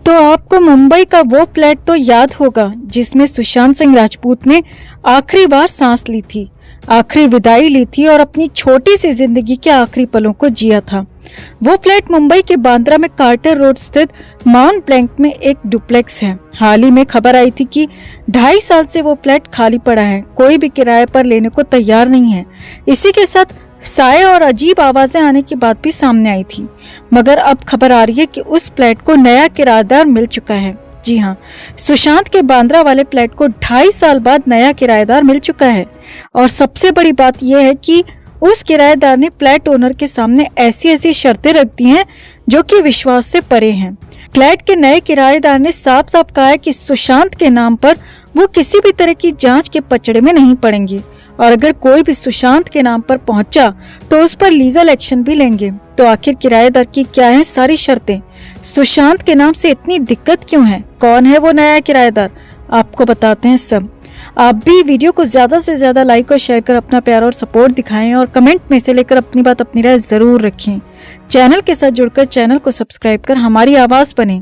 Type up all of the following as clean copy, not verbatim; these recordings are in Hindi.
तो आपको मुंबई का वो फ्लैट तो याद होगा जिसमें सुशांत सिंह राजपूत ने आखिरी बार सांस ली थी, आखिरी विदाई ली थी और अपनी छोटी सी जिंदगी के आखिरी पलों को जिया था। वो फ्लैट मुंबई के बांद्रा में कार्टर रोड स्थित माउंट ब्लैंक में एक डुप्लेक्स है। हाल ही में खबर आई थी कि 2.5 साल से वो फ्लैट खाली पड़ा है, कोई भी किराए पर लेने को तैयार नहीं है। इसी के साथ साए और अजीब आवाजें आने की बात भी सामने आई थी, मगर अब खबर आ रही है कि उस फ्लैट को नया किराएदार मिल चुका है। जी हाँ, सुशांत के बांद्रा वाले फ्लैट को 2.5 साल बाद नया किराएदार मिल चुका है। और सबसे बड़ी बात यह है कि उस किराएदार ने फ्लैट ओनर के सामने ऐसी शर्तें रख दी हैं जो कि विश्वास से परे हैं। फ्लैट के नए किराएदार ने साफ साफ कहा है कि सुशांत के नाम पर वो किसी भी तरह की जांच के पचड़े में नहीं पड़ेंगे और अगर कोई भी सुशांत के नाम पर पहुंचा तो उस पर लीगल एक्शन भी लेंगे। तो आखिर किराएदार की क्या है सारी शर्तें? सुशांत के नाम से इतनी दिक्कत क्यों है? कौन है वो नया किराएदार? आपको बताते हैं सब। आप भी वीडियो को ज्यादा से ज्यादा लाइक और शेयर कर अपना प्यार और सपोर्ट दिखाएं और कमेंट में से लेकर अपनी बात अपनी राय जरूर रखें। चैनल के साथ जुड़कर चैनल को सब्सक्राइब कर हमारी आवाज बने।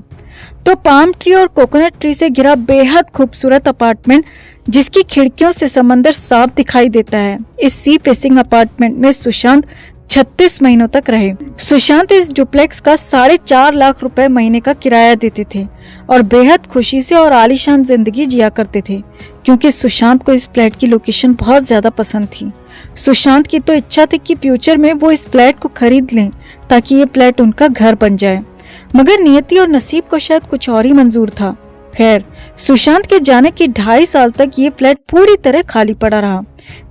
तो पाम ट्री और कोकोनट ट्री से घिरा बेहद खूबसूरत अपार्टमेंट जिसकी खिड़कियों से समंदर साफ दिखाई देता है, इस सी फेसिंग अपार्टमेंट में सुशांत 36 महीनों तक रहे। सुशांत इस डुप्लेक्स का 4.5 लाख रुपए महीने का किराया देते थे और बेहद खुशी से और आलीशान जिंदगी जिया करते थे, क्योंकि सुशांत को इस फ्लैट की लोकेशन बहुत ज्यादा पसंद थी। सुशांत की तो इच्छा थी कि फ्यूचर में वो इस फ्लैट को खरीद लें ताकि ये फ्लैट उनका घर बन जाए, मगर नियति और नसीब को शायद कुछ और ही मंजूर था। खैर, सुशांत के जाने के 2.5 साल तक ये फ्लैट पूरी तरह खाली पड़ा रहा।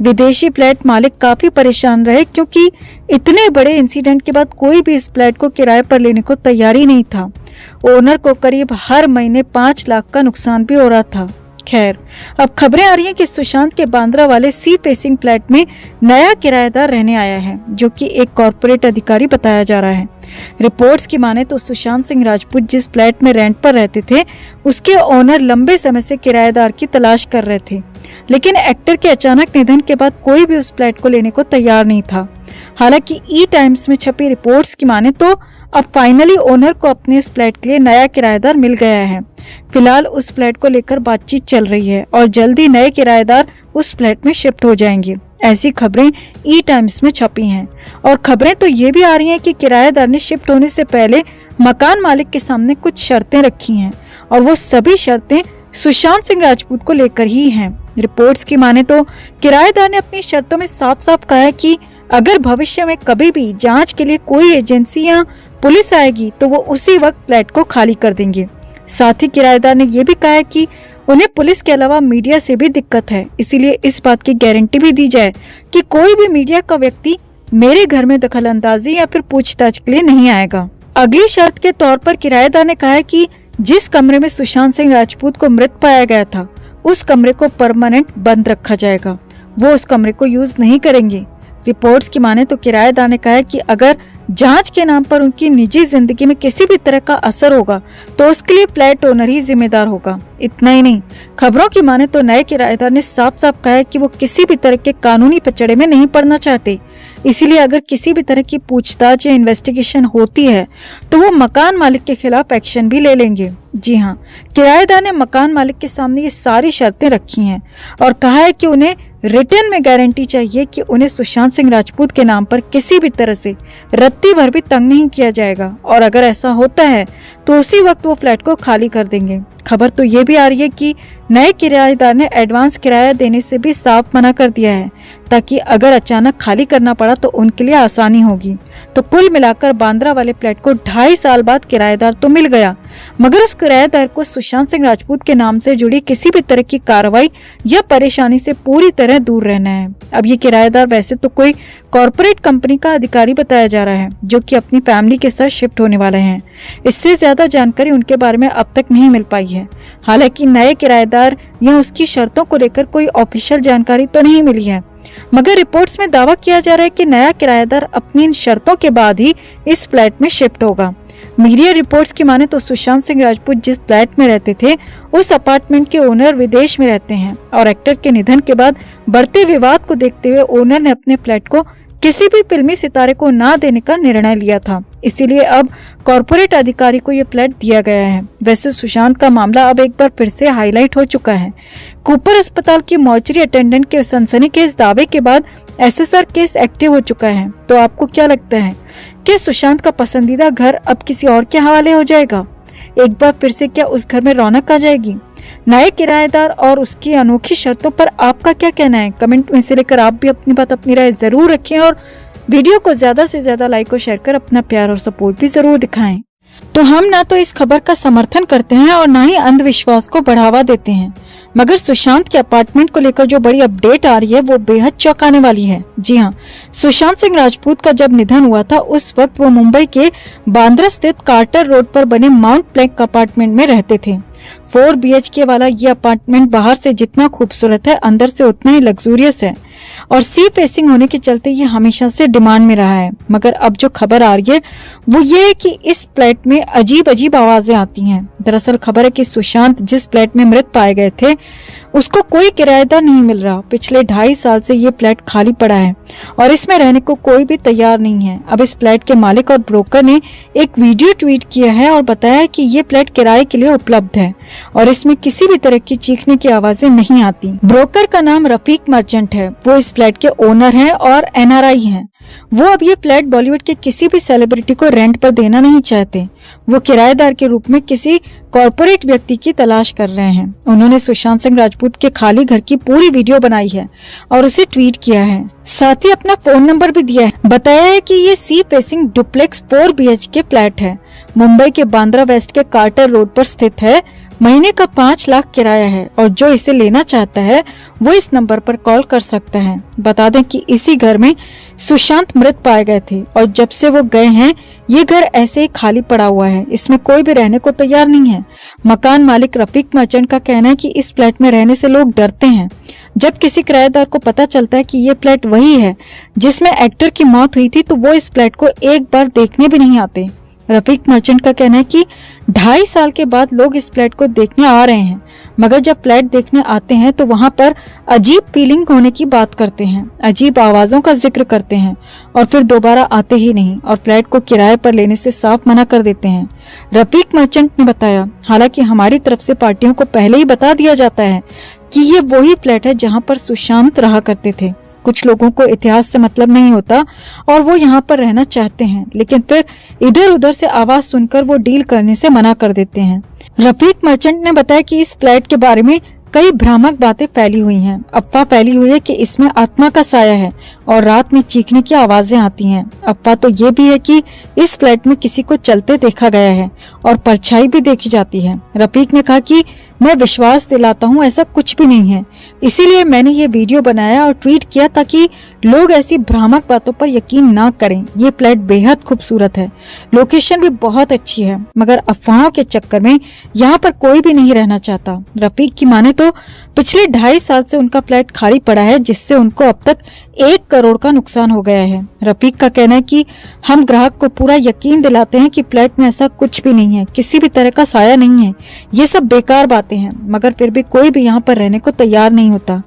विदेशी फ्लैट मालिक काफी परेशान रहे, क्योंकि इतने बड़े इंसिडेंट के बाद कोई भी इस फ्लैट को किराए पर लेने को तैयार ही नहीं था। ओनर को करीब हर महीने 5 लाख का नुकसान भी हो रहा था। खैर, अब खबरें आ रही हैं कि सुशांत के बांद्रा वाले सी फेसिंग फ्लैट में नया किराएदार रहने आया है, जो कि एक कॉर्पोरेट अधिकारी बताया जा रहा है। रिपोर्ट्स की माने तो सुशांत सिंह राजपूत जिस फ्लैट में रेंट पर रहते थे, उसके ओनर लंबे समय से किराएदार की तलाश कर रहे थे, लेकिन एक्टर के अचानक निधन के बाद कोई भी उस फ्लैट को लेने को तैयार नहीं था। हालांकि ई टाइम्स में छपी रिपोर्ट्स की माने तो अब फाइनली ओनर को अपने इस फ्लैट के लिए नया किराएदार मिल गया है। फिलहाल उस फ्लैट को लेकर बातचीत चल रही है और जल्दी नए किराएदार उस फ्लैट में शिफ्ट हो जाएंगे, ऐसी खबरें ई टाइम्स में छपी हैं। और खबरें तो ये भी आ रही हैं कि किराएदार ने शिफ्ट होने से पहले मकान मालिक के सामने कुछ शर्तें रखी हैं और वो सभी शर्तें सुशांत सिंह राजपूत को लेकर ही हैं। रिपोर्ट्स की माने तो किराएदार ने अपनी शर्तों में साफ साफ कहा है कि अगर भविष्य में कभी भी जांच के लिए कोई एजेंसी या पुलिस आएगी तो वो उसी वक्त फ्लैट को खाली कर देंगे। साथ ही किराएदार ने ये भी कहा है कि उन्हें पुलिस के अलावा मीडिया से भी दिक्कत है, इसीलिए इस बात की गारंटी भी दी जाए कि कोई भी मीडिया का व्यक्ति मेरे घर में दखल अंदाजी या फिर पूछताछ के लिए नहीं आएगा। अगली शर्त के तौर पर किराएदार ने कहा है कि जिस कमरे में सुशांत सिंह राजपूत को मृत पाया गया था, उस कमरे को परमानेंट बंद रखा जाएगा, वो उस कमरे को यूज नहीं करेंगे। रिपोर्ट्स की माने तो किराएदार ने कहा है कि अगर जांच के नाम पर उनकी निजी जिंदगी में किसी भी तरह का असर होगा तो उसके लिए फ्लैट ओनर ही जिम्मेदार होगा। इतना ही नहीं, खबरों की माने तो नए किराएदार ने साफ साफ कहा है कि वो किसी भी तरह के कानूनी पचड़े में नहीं पड़ना चाहते, इसीलिए अगर किसी भी तरह की पूछताछ या इन्वेस्टिगेशन होती है तो वो मकान मालिक के खिलाफ एक्शन भी ले लेंगे। जी हाँ, किराएदार ने मकान मालिक के सामने ये सारी शर्तें रखी हैं और कहा है कि उन्हें रिटर्न में गारंटी चाहिए कि उन्हें सुशांत सिंह राजपूत के नाम पर किसी भी तरह से रत्ती भर भी तंग नहीं किया जाएगा और अगर ऐसा होता है तो उसी वक्त वो फ्लैट को खाली कर देंगे। खबर तो ये भी आ रही है कि नए किराएदार ने एडवांस किराया देने से भी साफ मना कर दिया है, ताकि अगर अचानक खाली करना पड़ा तो उनके लिए आसानी होगी। तो कुल मिलाकर बांद्रा वाले फ्लैट को 2.5 साल बाद किराएदार तो मिल गया, मगर उस किराएदार को सुशांत सिंह राजपूत के नाम से जुड़ी किसी भी तरह की कार्रवाई या परेशानी से पूरी तरह दूर रहना है। अब ये किराएदार वैसे तो कोई कॉर्पोरेट कंपनी का अधिकारी बताया जा रहा है, जो कि अपनी फैमिली के साथ शिफ्ट होने वाले हैं। इससे ज्यादा जानकारी उनके बारे में अब तक नहीं मिल पाई है। हालांकि नए किराएदार या उसकी शर्तों को लेकर कोई ऑफिशियल जानकारी तो नहीं मिली है, मगर रिपोर्ट्स में दावा किया जा रहा है कि नया किराएदार अपनी इन शर्तों के बाद ही इस फ्लैट में शिफ्ट होगा। मीडिया रिपोर्ट्स की माने तो सुशांत सिंह राजपूत जिस फ्लैट में रहते थे, उस अपार्टमेंट के ओनर विदेश में रहते हैं और एक्टर के निधन के बाद बढ़ते विवाद को देखते हुए ओनर ने अपने फ्लैट को किसी भी फिल्मी सितारे को ना देने का निर्णय लिया था। इसीलिए अब कॉर्पोरेट अधिकारी को ये फ्लैट दिया गया है। वैसे सुशांत का मामला अब एक बार फिर से हाईलाइट हो चुका है। कूपर अस्पताल की मॉर्चरी अटेंडेंट के सनसनीखेज दावे के बाद एसएसआर केस एक्टिव हो चुका है। तो आपको क्या लगता है कि सुशांत का पसंदीदा घर अब किसी और के हवाले हो जाएगा? एक बार फिर से क्या उस घर में रौनक आ जाएगी? नए किराएदार और उसकी अनोखी शर्तों पर आपका क्या कहना है? कमेंट में से लेकर आप भी अपनी बात, अपनी राय जरूर रखें और वीडियो को ज्यादा से ज्यादा लाइक और शेयर कर अपना प्यार और सपोर्ट भी जरूर दिखाएं। तो हम ना तो इस खबर का समर्थन करते हैं और ना ही अंधविश्वास को बढ़ावा देते हैं, मगर सुशांत के अपार्टमेंट को लेकर जो बड़ी अपडेट आ रही है वो बेहद चौंकाने वाली है। जी हाँ, सुशांत सिंह राजपूत का जब निधन हुआ था उस वक्त वो मुंबई के बांद्रा स्थित कार्टर रोड पर बने माउंट प्लेक अपार्टमेंट में रहते थे। 4 BHK वाला ये अपार्टमेंट बाहर से जितना खूबसूरत है, अंदर से उतना ही लग्जूरियस है और सी फेसिंग होने के चलते ये हमेशा से डिमांड में रहा है। मगर अब जो खबर आ रही है वो ये है कि इस फ्लैट में अजीब अजीब आवाजें आती हैं। दरअसल खबर है कि सुशांत जिस फ्लैट में मृत पाए गए थे उसको कोई किराएदार नहीं मिल रहा। पिछले 2.5 साल से ये फ्लैट खाली पड़ा है और इसमें रहने को कोई भी तैयार नहीं है। अब इस फ्लैट के मालिक और ब्रोकर ने एक वीडियो ट्वीट किया है और बताया है कि ये फ्लैट किराए के लिए उपलब्ध है और इसमें किसी भी तरह की चीखने की आवाजें नहीं आती। ब्रोकर का नाम रफीक मर्चेंट है। वो इस फ्लैट के ओनर हैं और NRI हैं। वो अब ये फ्लैट बॉलीवुड के किसी भी सेलिब्रिटी को रेंट पर देना नहीं चाहते। वो किराएदार के रूप में किसी कॉर्पोरेट व्यक्ति की तलाश कर रहे हैं। उन्होंने सुशांत सिंह राजपूत के खाली घर की पूरी वीडियो बनाई है और उसे ट्वीट किया है। साथ ही अपना फोन नंबर भी दिया है। बताया है कि ये sea facing duplex 4 BHK flat है। मुंबई के बांद्रा वेस्ट के कार्टर रोड पर स्थित है। महीने का 5 लाख किराया है और जो इसे लेना चाहता है वो इस नंबर पर कॉल कर सकता है। बता दें कि इसी घर में सुशांत मृत पाए गए थे और जब से वो गए हैं ये घर ऐसे ही खाली पड़ा हुआ है। इसमें कोई भी रहने को तैयार नहीं है। मकान मालिक रफीक मर्चेंट का कहना है कि इस फ्लैट में रहने से लोग डरते हैं। जब किसी किराएदार को पता चलता है कि ये फ्लैट वही है जिसमें एक्टर की मौत हुई थी तो वो इस फ्लैट को एक बार देखने भी नहीं आते। रफीक मर्चेंट का कहना है कि 2.5 साल के बाद लोग इस फ्लैट को देखने आ रहे हैं, मगर जब फ्लैट देखने आते हैं तो वहां पर अजीब फीलिंग होने की बात करते हैं, अजीब आवाजों का जिक्र करते हैं और फिर दोबारा आते ही नहीं और फ्लैट को किराए पर लेने से साफ मना कर देते हैं। रफीक मर्चेंट ने बताया, हालांकि हमारी तरफ से पार्टियों को पहले ही बता दिया जाता है कि ये वही फ्लैट है जहाँ पर सुशांत रहा करते थे। कुछ लोगों को इतिहास से मतलब नहीं होता और वो यहाँ पर रहना चाहते हैं, लेकिन फिर इधर उधर से आवाज सुनकर वो डील करने से मना कर देते हैं। रफीक मर्चेंट ने बताया कि इस फ्लैट के बारे में कई भ्रामक बातें फैली हुई हैं। अफवाह फैली हुई है कि इसमें आत्मा का साया है और रात में चीखने की आवाजें आती हैं। अफवाह तो ये भी है कि इस फ्लैट में किसी को चलते देखा गया है और परछाई भी देखी जाती है। रफीक ने कहा कि मैं विश्वास दिलाता हूँ ऐसा कुछ भी नहीं है, इसीलिए मैंने ये वीडियो बनाया और ट्वीट किया ताकि लोग ऐसी भ्रामक बातों पर यकीन ना करें। ये फ्लैट बेहद खूबसूरत है, लोकेशन भी बहुत अच्छी है, मगर अफवाहों के चक्कर में यहाँ पर कोई भी नहीं रहना चाहता। रफीक की माने तो पिछले 2.5 साल से उनका फ्लैट खाली पड़ा है, जिससे उनको अब तक 1 करोड़ का नुकसान हो गया है। रफीक का कहना है कि हम ग्राहक को पूरा यकीन दिलाते हैं कि फ्लैट में ऐसा कुछ भी नहीं है, किसी भी तरह का साया नहीं है, ये सब बेकार बातें हैं, मगर फिर भी कोई भी यहाँ पर रहने को तैयार नहीं होता।